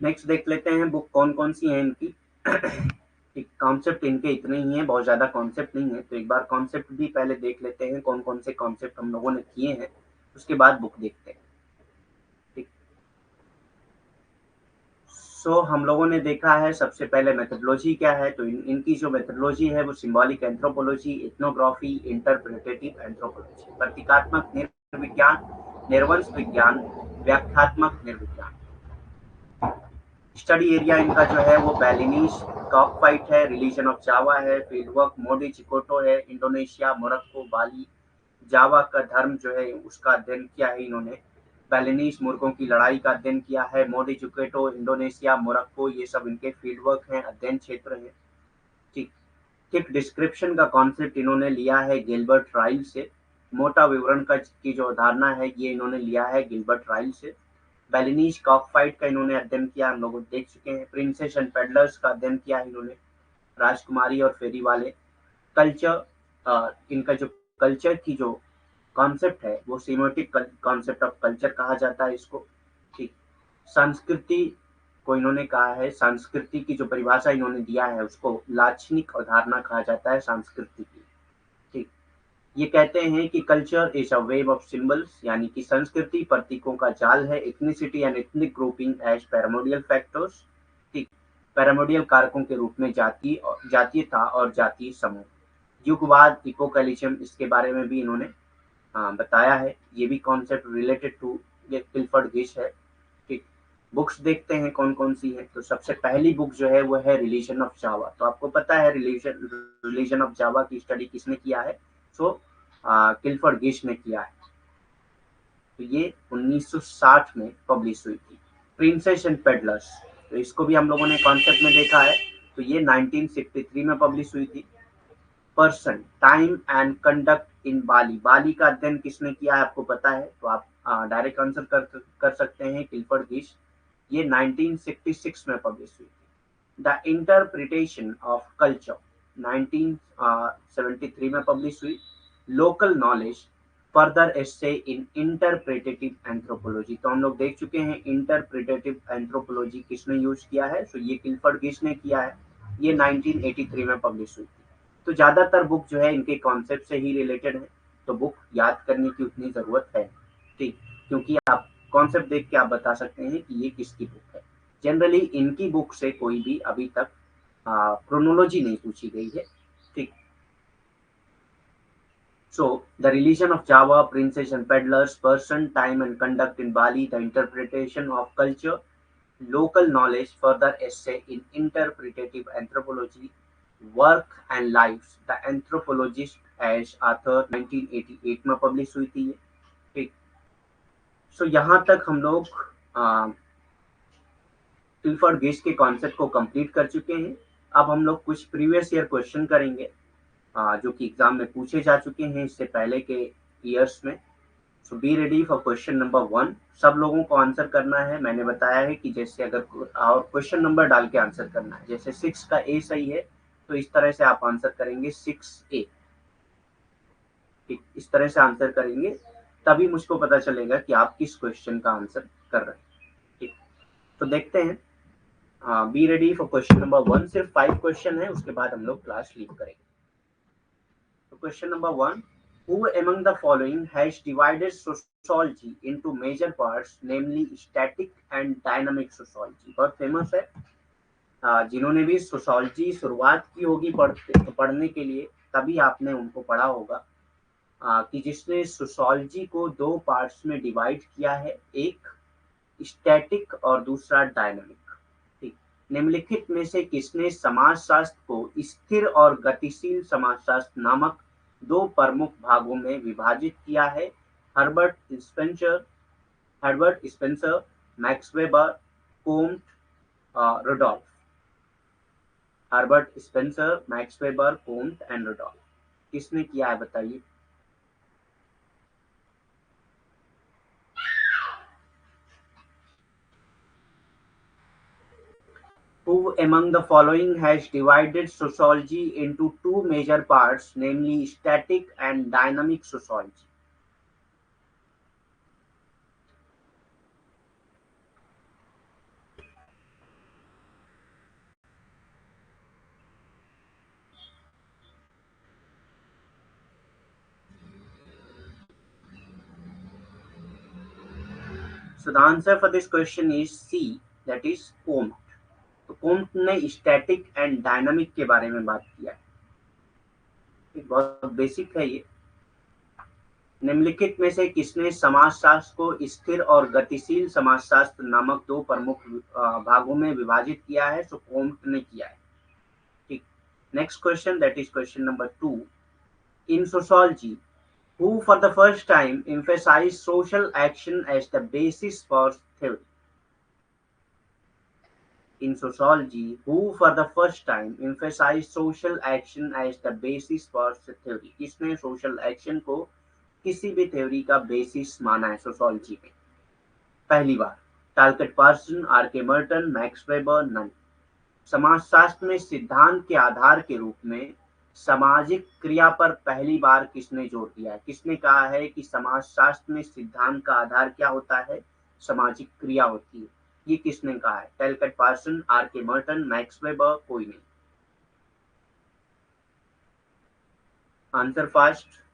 नेक्स्ट देख लेते हैं बुक कौन कौन सी है इनकी। कॉन्सेप्ट इनके इतने ही हैं, बहुत ज्यादा कॉन्सेप्ट नहीं है। तो एक बार कॉन्सेप्ट भी पहले देख लेते हैं, कौन कौन से कॉन्सेप्ट हम लोगों ने किए हैं, उसके बाद बुक देखते हैं। ठीक, सो हम लोगों ने देखा है सबसे पहले मेथोडोलॉजी क्या है। तो इनकी जो मेथोडोलॉजी है वो symbolic anthropology, ethnography, interpretative anthropology, प्रतीकात्मक निर्विज्ञान, निर्वंश विज्ञान, व्याख्यात्मक निर्विज्ञान। स्टडी एरिया इनका जो है वो बैलिनीज कॉक फाइट है, रिलीजन ऑफ जावा है, फील्ड वर्क मोडी चिकोटो है, इंडोनेशिया, मोरक्को, बाली। जावा का धर्म जो है उसका अध्ययन किया है इन्होंने। बैलिनीज मुर्गों की लड़ाई का अध्ययन किया है। मोडी चिकोटो, इंडोनेशिया, मोरक्को, ये सब इनके फील्ड वर्क हैं, अध्ययन क्षेत्र है। ठीक, थिक डिस्क्रिप्शन का कॉन्सेप्ट इन्होंने लिया है गिलबर्ट राइल से। मोटा विवरण का की जो धारणा है ये इन्होंने लिया है गिलबर्ट राइल से। बैलिनीज कॉकफाइट का इन्होंने अध्ययन किया, हम लोग देख चुके हैं। प्रिंसेस एंड पेडलर्स का अध्ययन किया है इन्होंने, राजकुमारी और फेरी वाले। कल्चर, इनका जो कल्चर की जो कॉन्सेप्ट है वो सिमेटिक कॉन्सेप्ट ऑफ कल्चर कहा जाता है इसको। ठीक, संस्कृति को इन्होंने कहा है, संस्कृति की जो परिभाषा इन्होंने दिया है उसको लाक्षणिक अवधारणा कहा जाता है संस्कृति की। ठीक, ये कहते हैं कि culture is a web of symbols, यानी कि संस्कृति प्रतीकों का जाल है। Ethnicity and ethnic grouping as primordial factors. ठीक, पैरामोडियल कारकों के रूप में जातीयता और जातीय समूह। युगवाद, इकोकलिज्म, इसके बारे में भी इन्होंने बताया है। ये भी कॉन्सेप्ट रिलेटेड टू किल्फर्ड गिश है। ठीक, बुक्स देखते हैं कौन कौन सी है। तो सबसे पहली बुक जो है वो है रिलीजन ऑफ जावा। तो आपको पता है रिलीजन ऑफ जावा की स्टडी किसने किया है? सो किल्फर्ड गिश ने किया है। तो ये 1960 में पब्लिश हुई थी। प्रिंसेस एंड पेडलर्स, तो इसको भी हम लोगों ने कॉन्सेप्ट में देखा है। तो ये 1963 में पब्लिश हुई थी। Person, time and conduct in Bali. Bali का अध्ययन किसने किया है आपको पता है? तो आप डायरेक्ट आंसर कर सकते हैं किल्फर्ड गिश। ये 1966 में पब्लिश हुई थी। द इंटरप्रिटेशन ऑफ कल्चर 1973 में पब्लिश हुई। लोकल नॉलेज, फर्दर एस्से इन इंटरप्रिटेटिव एंथ्रोपोलॉजी। तो हम लोग देख चुके हैं इंटरप्रिटेटिव एंथ्रोपोलॉजी किसने यूज किया है। तो ये किल्फर्ड गिश ने किया है। ये 1983 में पब्लिश हुई थी। तो ज्यादातर बुक जो है इनके कॉन्सेप्ट से ही रिलेटेड है, तो बुक याद करने की उतनी जरूरत है। ठीक, क्योंकि आप कॉन्सेप्ट देख के आप बता सकते हैं कि ये किसकी बुक है। जनरली इनकी बुक से कोई भी अभी तक क्रोनोलॉजी नहीं पूछी गई है। ठीक, so the religion of Java, princes and peddlers, person, time and conduct in Bali, the interpretation of culture, local knowledge, further essay in interpretative anthropology, work and lives, the anthropologist as author 1988 में publish हुई थी ये। ठीक, सो यहाँ तक हम लोग Clifford गेज के कॉन्सेप्ट को कंप्लीट कर चुके हैं। अब हम लोग कुछ प्रीवियस ईयर क्वेश्चन करेंगे जो कि एग्जाम में पूछे जा चुके हैं इससे पहले के ईयर्स में। So be ready for question number 1। सब लोगों को आंसर करना है। मैंने बताया है कि जैसे अगर और क्वेश्चन नंबर डाल के आंसर करना है, जैसे 6 का ए सही है तो इस तरह से आप आंसर करेंगे 6A। ठीक, इस तरह से आंसर करेंगे तभी मुझको पता चलेगा कि आप किस क्वेश्चन का आंसर कर रहे हैं। ठीक, तो देखते हैं। B ready for question number 1। सिर्फ 5 क्वेश्चन है, उसके बाद हम लोग क्लास लीव करेंगे। तो question number 1, who among the following has divided sociology into major parts, namely static and dynamic sociology? बहुत फेमस है। जिन्होंने भी सोशोलॉजी शुरुआत की होगी पढ़ने के लिए, तभी आपने उनको पढ़ा होगा कि जिसने सोशोलॉजी को 2 पार्ट्स में डिवाइड किया है, एक स्टैटिक और दूसरा डायनामिक। ठीक, निम्नलिखित में से किसने समाजशास्त्र को स्थिर और गतिशील समाजशास्त्र नामक 2 प्रमुख भागों में विभाजित किया है? Herbert Spencer, Max Weber, Comte, Rudolf. Herbert Spencer, Max Weber, Comte and Rudolf. किसने किया है बताइए? Who among the following has divided sociology into 2 major parts, namely static and dynamic sociology? So the answer for this question is C, that is Comte. तो कोम्ट ने static and dynamic के बारे में बात किया है। बहुत बेसिक है ये। निम्नलिखित में से किसने समाजशास्त्र को स्थिर और गतिशील समाजशास्त्र नामक 2 प्रमुख भागों में विभाजित किया है? तो कोम्ट ने किया है। ठीक, next question, that is question number 2। In sociology, who for the first time emphasized social action as the basis for theory? In sociology, who for the first time emphasized social action as the basis for theory? किसने social action को किसी भी theory का basis माना है sociology में? पहली बार Talcott person, R K. Merton, Max Weber, none. समाजशास्त्र में सिद्धांत के आधार के रूप में सामाजिक क्रिया पर पहली बार किसने जोर दिया है? किसने कहा है कि समाजशास्त्र में सिद्धांत का आधार क्या होता है? सामाजिक क्रिया होती है। ये किसने कहा है? Talcott person, R K. Merton, Max Weber, कोई नहीं। Answer fast.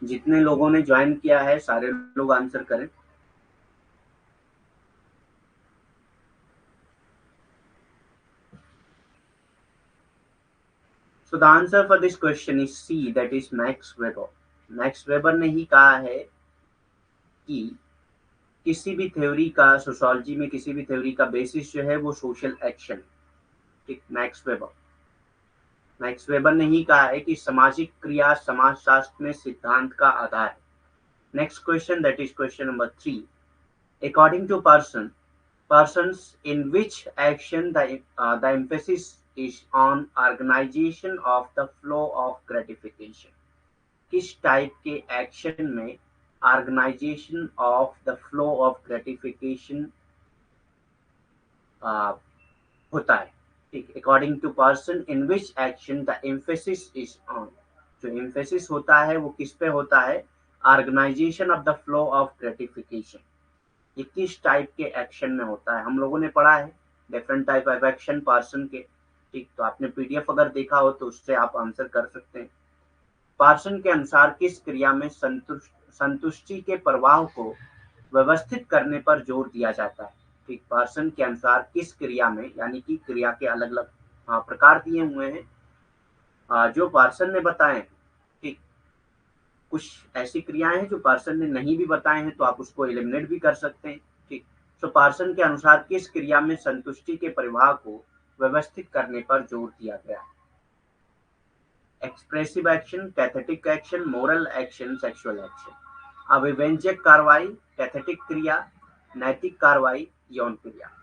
जितने लोगों ने ज्वाइन किया है सारे लोग आंसर करें। So the answer for this question is C, that is Max Weber. Max weber ने ही कहा है कि किसी भी थ्योरी का, सोशोलॉजी में किसी भी थ्योरी का बेसिस जो है वो सोशल एक्शन। ठीक, मैक्स वेबर ने ही कहा है कि सामाजिक क्रिया समाजशास्त्र में सिद्धांत का आधार है। Next question, that is question number 3। According to persons in which action the emphasis is on organization of the flow of gratification? किस टाइप के एक्शन में organisation of the flow of gratification होता है? ठीक, according to person in which action the emphasis is on. जो emphasis होता है वो किस पे होता है? Organisation of the flow of gratification. ये किस टाइप के एक्शन में होता है? हम लोगों ने पढ़ा है different type of action Parson के। ठीक, तो आपने पीडीएफ अगर देखा हो तो उससे आप आंसर कर सकते हैं। पार्सन के अनुसार किस क्रिया में संतुष्टि के प्रवाह को व्यवस्थित करने पर जोर दिया जाता है? ठीक, पार्सन के अनुसार किस क्रिया में, यानी कि क्रिया के अलग अलग प्रकार दिए हुए हैं जो पार्सन ने बताए हैं। ठीक, कुछ ऐसी क्रियाएं हैं जो पार्सन ने नहीं भी बताए हैं तो आप उसको एलिमिनेट भी कर सकते हैं। ठीक, तो पार्सन के अनुसार किस क्रिया में संतुष्टि के प्रवाह को व्यवस्थित करने पर जोर दिया गया है? Expressive action, cathectic action, moral action, sexual action. अभिव्यंजक कार्रवाई, कैथेटिक क्रिया, नैतिक कार्रवाई, यौन क्रिया।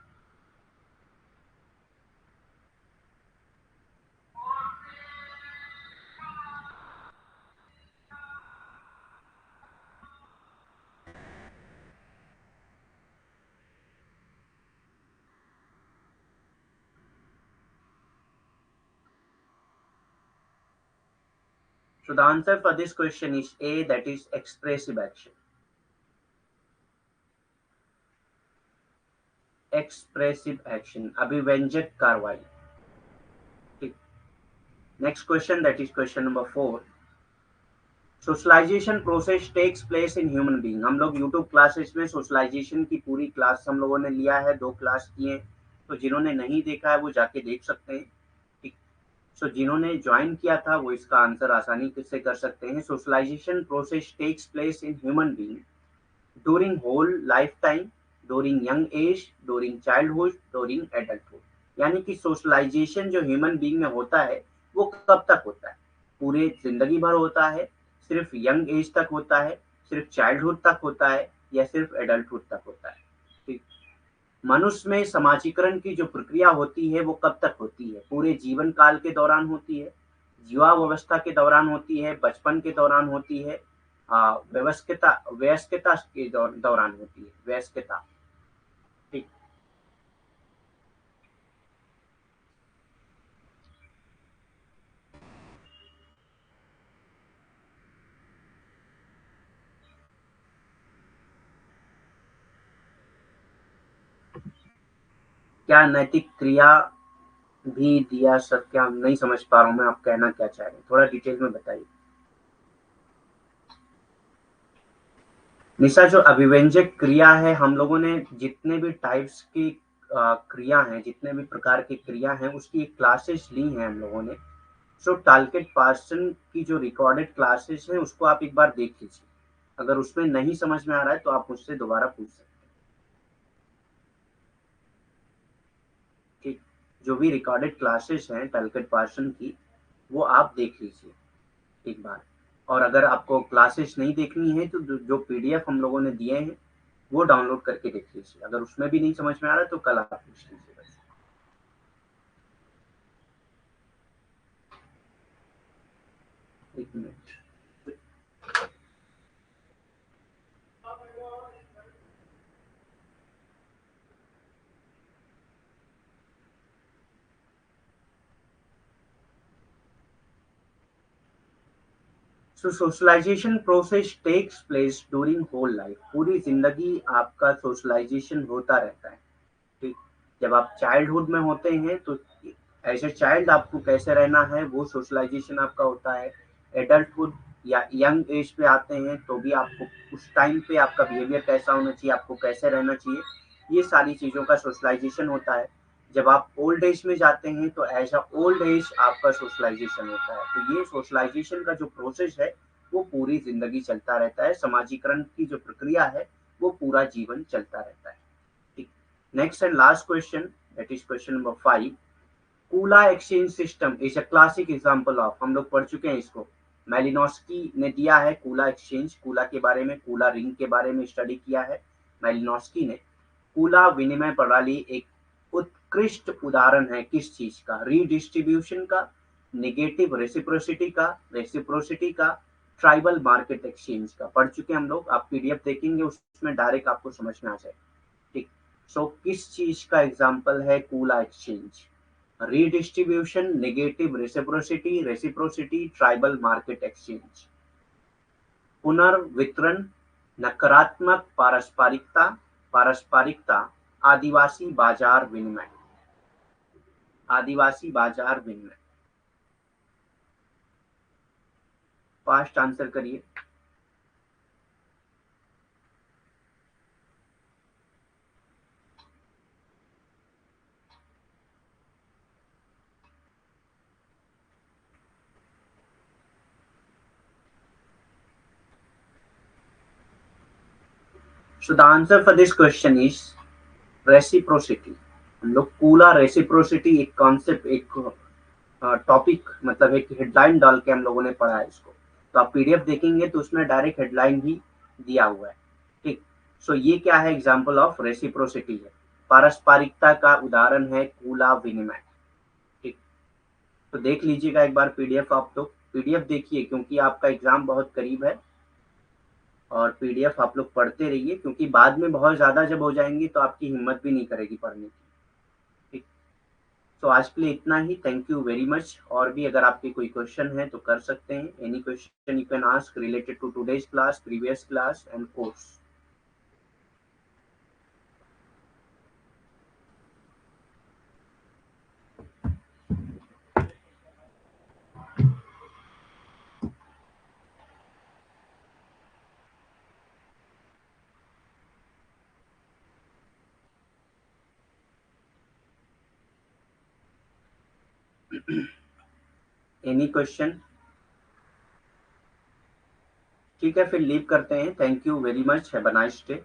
So the answer for this question is A, that is expressive action. Expressive action, अभिव्यंजक कार्रवाई। ठीक, next question, that is question number 4। Socialisation process takes place in human being. हम लोग यूट्यूब क्लासेस में सोशलाइजेशन की पूरी क्लास हम लोगों ने लिया है, 2 क्लास किए हैं, तो जिन्होंने नहीं देखा है वो जाके देख सकते हैं। ठीक, सो जिन्होंने ज्वाइन किया था वो इसका आंसर आसानी से कर सकते हैं। Socialisation process takes place in human being during whole life time, during young age, during childhood, during adulthood. यानी कि सोशलाइजेशन जो ह्यूमन बीइंग में होता है वो कब तक होता है? पूरे जिंदगी भर होता है, सिर्फ यंग एज तक होता है, सिर्फ चाइल्डहुड तक होता है, या सिर्फ एडल्टहुड तक होता है? ठीक, मनुष्य में समाजीकरण की जो प्रक्रिया होती है वो कब तक होती है? पूरे जीवन काल के दौरान होती है, युवावस्था के दौरान होती है, बचपन के दौरान होती है, व्यस्कता वयस्कता के दौरान होती है, वयस्कता। ठीक, क्या नैतिक क्रिया भी दिया सर? क्या नहीं समझ पा रहा हूँ मैं, आप कहना क्या चाह रहे हैं, थोड़ा डिटेल में बताइए। निशा, जो अभिव्यंजक क्रिया है, हम लोगों ने जितने भी टाइप्स की क्रिया हैं, जितने भी प्रकार की क्रिया हैं, उसकी क्लासेस ली हैं हम लोगों ने। सो टारगेट पर्सन की जो रिकॉर्डेड क्लासेस हैं उसको आप एक बार देख लीजिए। अगर उसमें नहीं समझ में आ रहा है तो आप मुझसे दोबारा पूछ सकते हैं। ठीक, जो भी रिकॉर्डेड क्लासेस हैं टारगेट पर्सन की, वो आप देख लीजिए एक बार। और अगर आपको क्लासेस नहीं देखनी है तो जो पीडीएफ हम लोगों ने दिए हैं वो डाउनलोड करके देख लीजिए। अगर उसमें भी नहीं समझ में आ रहा है तो कल आप पूछ लीजिए बस। एक minute. So socialization process takes place during whole life. पूरी जिंदगी आपका सोशलाइजेशन होता रहता है। ठीक, जब आप चाइल्डहुड में होते हैं तो एज ए चाइल्ड आपको कैसे रहना है वो सोशलाइजेशन आपका होता है। एडल्टहुड या यंग एज पे आते हैं तो भी आपको उस टाइम पे आपका बिहेवियर कैसा होना चाहिए, आपको कैसे रहना चाहिए, ये सारी चीज़ों का सोशलाइजेशन होता है। जब आप ओल्ड एज में जाते हैं तो एज अ ओल्ड एज आपका सोशलाइजेशन होता है। तो ये सोशलाइजेशन का जो प्रोसेस है वो पूरी जिंदगी चलता रहता है। समाजीकरण की जो प्रक्रिया है वो पूरा जीवन चलता रहता है। ठीक, next and last question, that is question number 5। कूला exchange system is a classic example of. हम लोग पढ़ चुके हैं इसको, मैलिनोस्की ने दिया है कूला एक्सचेंज। कूला के बारे में, कूला रिंग के बारे में स्टडी किया है मैलिनोस्की ने। कूला विनिमय प्रणाली एक उत्कृष्ट उदाहरण है किस चीज का? रीडिस्ट्रीब्यूशन का, नेगेटिव रेसिप्रोसिटी का, रेसिप्रोसिटी का, ट्राइबल मार्केट एक्सचेंज का। पढ़ चुके हम लोग, आप पीडीएफ देखेंगे उसमें डायरेक्ट आपको समझ में आ जाए। ठीक, सो किस चीज का एग्जाम्पल है kula exchange? Redistribution, negative reciprocity, reciprocity, tribal market exchange. पुनर्वितरण, नकारात्मक पारस्परिकता, पारस्परिकता, आदिवासी बाजार विनिमय, आदिवासी बाजार विनिमय। फास्ट आंसर करिए। So the answer for this question is reciprocity. हम लोग पूरा रेसिप्रोसिटी एक कॉन्सेप्ट, एक टॉपिक, मतलब एक हेडलाइन डाल के हम लोगों ने पढ़ा है इसको। तो आप पीडीएफ देखेंगे तो उसमें डायरेक्ट हेडलाइन ही दिया हुआ है। ठीक। सो ये क्या है? एग्जाम्पल ऑफ रेसिप्रोसिटी है, पारस्परिकता का उदाहरण है कूला विनिमय। ठीक। तो देख लीजिएगा एक बार पीडीएफ, आप तो पीडीएफ देखिए क्योंकि आपका एग्जाम बहुत करीब है, और पीडीएफ आप लोग पढ़ते रहिए क्योंकि बाद में बहुत ज़्यादा जब हो जाएंगी तो आपकी हिम्मत भी नहीं करेगी पढ़ने की। ठीक। तो आज के लिए इतना ही। Thank you very much. और भी अगर आपके कोई क्वेश्चन है तो कर सकते हैं। Any question you can ask related to today's class, previous class and course. Any question? ठीक है, फिर लीव करते हैं। Thank you very much. Have a nice day.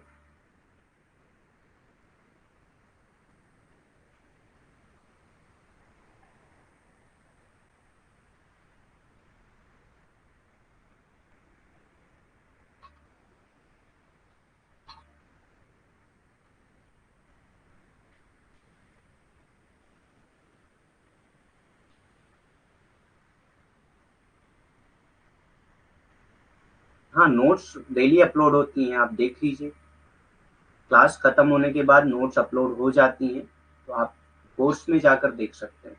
हाँ, नोट्स डेली अपलोड होती हैं, आप देख लीजिए। क्लास खत्म होने के बाद नोट्स अपलोड हो जाती हैं, तो आप कोर्स में जाकर देख सकते हैं।